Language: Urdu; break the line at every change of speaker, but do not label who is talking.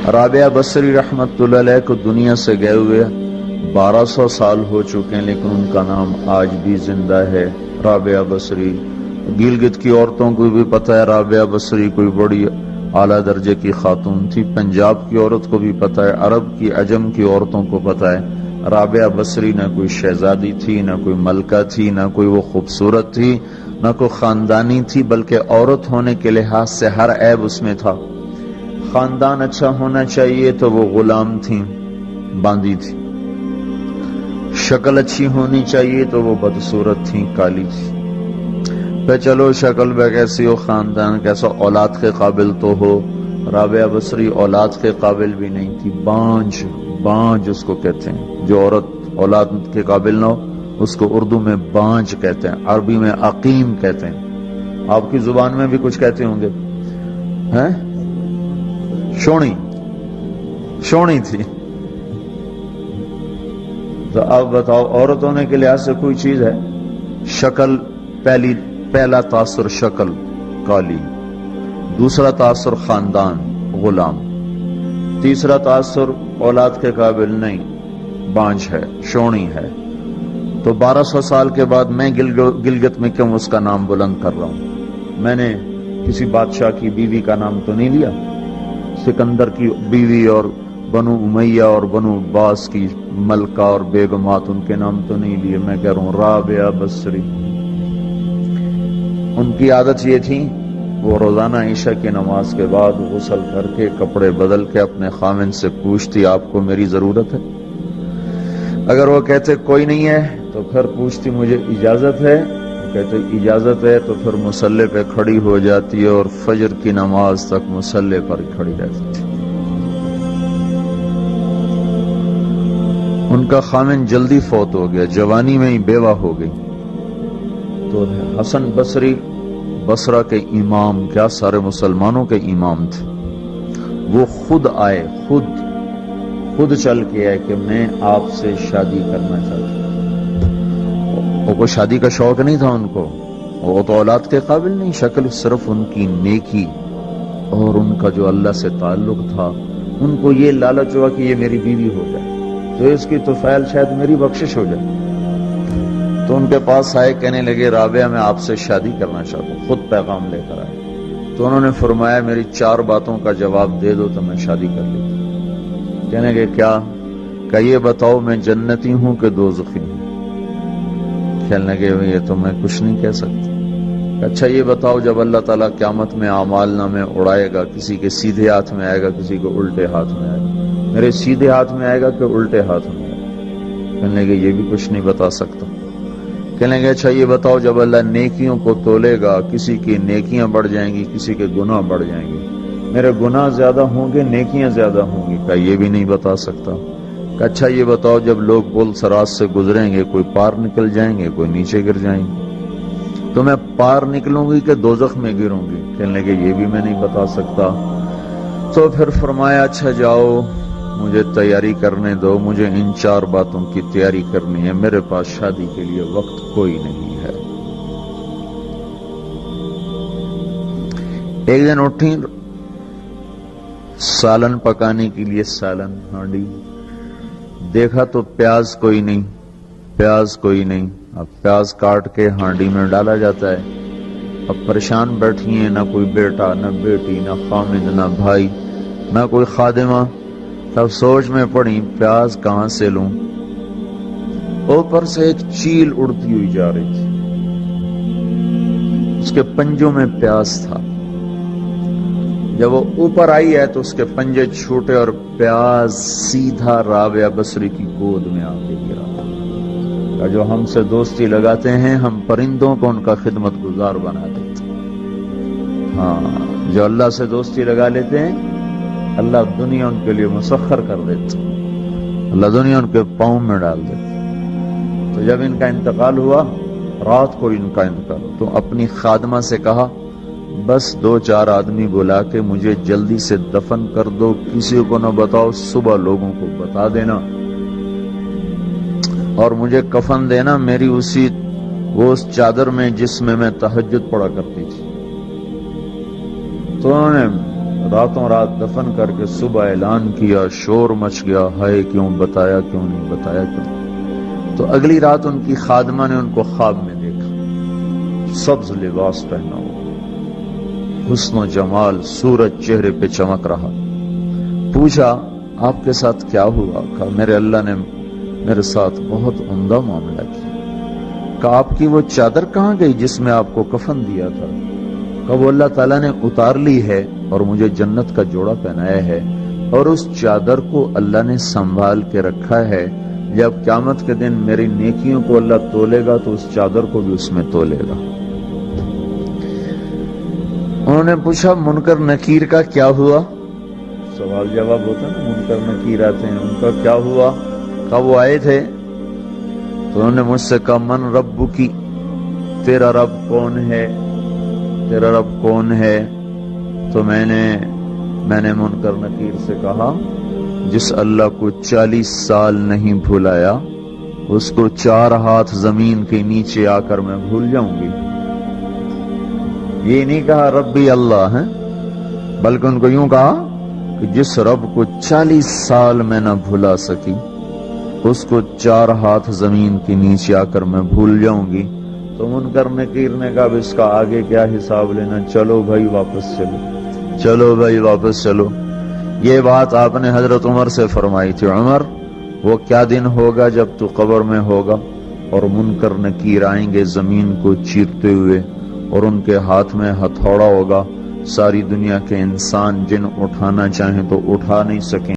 رابعہ بصری رحمت اللہ علیہ کو دنیا سے گئے ہوئے 1200 سال ہو چکے ہیں، لیکن ان کا نام آج بھی زندہ ہے، رابعہ بصری۔ گلگت کی عورتوں کو بھی پتہ ہے رابعہ بصری کوئی بڑی اعلیٰ درجے کی خاتون تھی، پنجاب کی عورت کو بھی پتہ ہے، عرب کی عجم کی عورتوں کو پتہ ہے رابعہ بصری نہ کوئی شہزادی تھی، نہ کوئی ملکہ تھی، نہ کوئی وہ خوبصورت تھی، نہ کوئی خاندانی تھی، بلکہ عورت ہونے کے لحاظ سے ہر عیب اس میں تھا۔ خاندان اچھا ہونا چاہیے تو وہ غلام تھیں، باندی تھی، شکل اچھی ہونی چاہیے تو وہ بدصورت تھیں، کالی تھی۔ پہ چلو شکل بے کیسی ہو، خاندان کیسا، اولاد کے قابل تو ہو، رابعہ بصری اولاد کے قابل بھی نہیں تھی، بانج اس کو کہتے ہیں، جو عورت اولاد کے قابل نہ ہو اس کو اردو میں بانج کہتے ہیں، عربی میں عقیم کہتے ہیں، آپ کی زبان میں بھی کچھ کہتے ہوں گے، ہیں؟ شونی تھی۔ تو اب بتاؤ عورت ہونے کے لحاظ سے کوئی چیز ہے؟ شکل، پہلا تاثر شکل کالی، دوسرا تاثر خاندان غلام، تیسرا تاثر اولاد کے قابل نہیں، بانج ہے، شونی ہے۔ تو 1200 سال کے بعد میں گلگت میں کیوں اس کا نام بلند کر رہا ہوں؟ میں نے کسی بادشاہ کی بیوی کا نام تو نہیں لیا، سکندر کی بیوی اور بنو امیہ اور بنو عباس کی ملکہ اور بیگمات، ان کے نام تو نہیں لیے، میں کہہ رہا ہوں رابعہ بصری۔ ان کی عادت یہ تھی، وہ روزانہ عشاء کی نماز کے بعد غسل کر کے کپڑے بدل کے اپنے خاوند سے پوچھتی آپ کو میری ضرورت ہے؟ اگر وہ کہتے کوئی نہیں ہے تو پھر پوچھتی مجھے اجازت ہے، وہ کہتے اجازت ہے تو پھر مصلی پہ کھڑی ہو جاتی ہے اور فجر کی نماز تک مصلی پر کھڑی رہتی تھی۔ ان کا خاوند جلدی فوت ہو گیا، جوانی میں ہی بیوہ ہو گئی، تو حسن بصری بصرہ کے امام، کیا سارے مسلمانوں کے امام تھے، وہ خود آئے، خود چل کے آئے کہ میں آپ سے شادی کرنا چاہتا ہوں۔ وہ کوئی شادی کا شوق نہیں تھا ان کو، وہ تو اولاد کے قابل نہیں، شکل صرف ان کی نیکی اور ان کا جو اللہ سے تعلق تھا، ان کو یہ لالچ ہوا کہ یہ میری بیوی ہو جائے تو اس کی توفیل شاید میری بخشش ہو جائے۔ تو ان کے پاس آئے، کہنے لگے رابعہ میں آپ سے شادی کرنا چاہتا ہوں، خود پیغام لے کر آئے۔ تو انہوں نے فرمایا میری 4 باتوں کا جواب دے دو تو میں شادی کر لیتا ہوں۔ کہنے لگے کیا؟ کہ یہ بتاؤ میں جنتی ہوں کہ دوزخی ہوں؟ کہنے لگے یہ تو میں کچھ نہیں کہہ سکتا۔ اچھا یہ بتاؤ جب اللہ تعالیٰ قیامت میں اعمال نامے اڑائے گا، کسی کے سیدھے ہاتھ میں آئے گا، کسی کو الٹے ہاتھ میں آئے گا، میرے سیدھے ہاتھ میں آئے گا کہ الٹے ہاتھ میں آئے گا؟ کہنے لگے یہ بھی کچھ نہیں بتا سکتا۔ کہنے لگے اچھا یہ بتاؤ جب اللہ نیکیوں کو تولے گا، کسی کی نیکیاں بڑھ جائیں گی، کسی کے گناہ بڑھ جائیں گے، میرے گناہ زیادہ ہوں گے نیکیاں زیادہ ہوں گی؟ کہ یہ بھی نہیں بتا سکتا۔ کہ اچھا یہ بتاؤ جب لوگ پل صراط سے گزریں گے، کوئی پار نکل جائیں گے، کوئی نیچے گر جائیں گے، تو میں پار نکلوں گی کہ دوزخ میں گروں گی؟ کہنے لگے یہ بھی میں نہیں بتا سکتا۔ تو پھر فرمایا اچھا جاؤ مجھے تیاری کرنے دو، مجھے ان 4 باتوں کی تیاری کرنی ہے، میرے پاس شادی کے لیے وقت کوئی نہیں ہے۔ ایک دن اٹھی، سالن پکانے کے لیے سالن ہانڈی، دیکھا تو پیاز کوئی نہیں، اب پیاز کاٹ کے ہانڈی میں ڈالا جاتا ہے۔ اب پریشان بیٹھی ہیں، نہ کوئی بیٹا، نہ بیٹی، نہ خامد، نہ بھائی، نہ کوئی خادمہ۔ تب سوچ میں پڑی پیاز کہاں سے لوں؟ اوپر سے ایک چیل اڑتی ہوئی جا رہی تھی، اس کے پنجوں میں پیاز تھا۔ جب وہ اوپر آئی ہے تو اس کے پنجے چھوٹے اور پیاز سیدھا رابعہ بصری کی گود میں آ کے گرا۔ جو ہم سے دوستی لگاتے ہیں ہم پرندوں کو ان کا خدمت گزار بنا دیتے ہیں، ہاں جو اللہ سے دوستی لگا لیتے ہیں اللہ دنیا ان کے لیے مسخر کر دیتا، اللہ دنیا ان کے پاؤں میں ڈال دیتا۔ تو جب ان کا انتقال ہوا، رات کو ان کا انتقال، تو اپنی خادمہ سے کہا بس 2-4 آدمی بلا کے مجھے جلدی سے دفن کر دو، کسی کو نہ بتاؤ، صبح لوگوں کو بتا دینا، اور مجھے کفن دینا میری اس چادر میں جس میں میں تہجد پڑھا کرتی تھی۔ تو انہوں نے راتوں رات دفن کر کے صبح اعلان کیا، شور مچ گیا، ہائے کیوں بتایا، کیوں نہیں بتایا، کیوں؟ تو اگلی رات ان کی خادمہ نے ان کو خواب میں دیکھا، سبز لباس پہنا ہوا، حسن و جمال، سورج چہرے پہ چمک رہا۔ پوچھا آپ کے ساتھ کیا ہوا؟ کہا میرے اللہ نے میرے ساتھ بہت عمدہ معاملہ کیا۔ کہا آپ کی وہ چادر کہاں گئی جس میں آپ کو کفن دیا تھا؟ کہا وہ اللہ تعالیٰ نے اتار لی ہے اور مجھے جنت کا جوڑا پہنایا ہے، اور اس چادر کو اللہ نے سنبھال کے رکھا ہے، جب قیامت کے دن میری نیکیوں کو اللہ تولے گا تو اس چادر کو بھی اس میں تولے گا۔ انہوں نے پوچھا منکر نکیر کا کیا ہوا؟ سوال جواب ہوتا ہے نا، منکر نکیر آتے ہیں، ان کا کیا ہوا؟ کہا وہ آئے تھے تو انہوں نے مجھ سے کہا من ربکی، تیرا رب کون ہے، تیرا رب کون ہے؟ تو میں نے منکر نکیر سے کہا جس اللہ کو 40 سال نہیں بھلایا اس کو 4 ہاتھ زمین کے نیچے آ کر میں بھول جاؤں گی۔ یہ نہیں کہا ربی اللہ ہے، بلکہ ان کو یوں کہا کہ جس رب کو 40 سال میں نہ بھلا سکی اس کو 4 ہاتھ زمین کے نیچے آ کر میں بھول جاؤں گی۔ تو منکر نکیر نے کہا اب اس کا آگے کیا حساب لینا، چلو بھائی واپس چلو، چلو بھائی واپس چلو۔ یہ بات آپ نے حضرت عمر سے فرمائی تھی، عمر وہ کیا دن ہوگا جب تو قبر میں ہوگا اور منکر نکیر آئیں گے زمین کو چیرتے ہوئے، اور ان کے ہاتھ میں ہتھوڑا ہوگا، ساری دنیا کے انسان جن اٹھانا چاہیں تو اٹھا نہیں سکیں